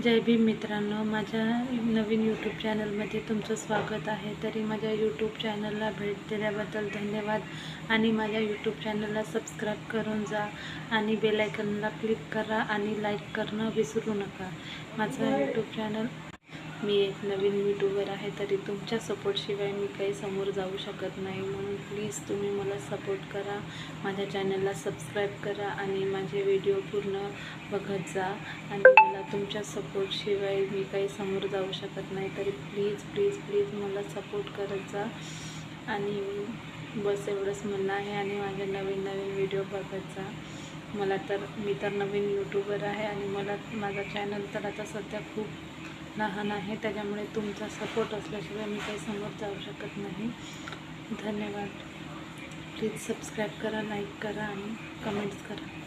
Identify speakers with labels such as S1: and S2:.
S1: जय भीम मित्रांनो, माझ्या नवीन यूट्यूब चॅनलमध्ये तुमचं स्वागत आहे। तरी माझ्या यूट्यूब चॅनलला भेट दिल्याबद्दल धन्यवाद आणि माझ्या यूट्यूब चॅनलला सबस्क्राईब करून जा आणि बेल आयकॉनला क्लिक करा आणि लाईक करणं विसरू नका। माझं यूट्यूब चॅनल, मी एक नवीन यूट्यूबर आहे, तरी तुमच्या सपोर्टशिवाय मी काही समोर जाऊ शकत नाही। म्हणून प्लीज तुम्ही मला सपोर्ट करा, माझ्या चॅनलला सबस्क्राईब करा आणि माझे व्हिडिओ पूर्ण बघत जा। आणि मला तुमच्या सपोर्टशिवाय मी काही समोर जाऊ शकत नाही, तरी प्लीज प्लीज प्लीज मला सपोर्ट करत जा। आणि बस एवढंच म्हणणं आहे। आणि माझे नवीन नवीन व्हिडिओ बघत जा। मी तर नवीन यूट्यूबर आहे आणि माझा चॅनल तर आता सध्या खूप लहान आहे, त्याच्यामुळे तुमचा सपोर्ट असल्याशिवाय मी काही समोर जाऊ शकत नाही। धन्यवाद। प्लीज सबस्क्राईब करा, लाईक करा आणि कमेंट्स करा।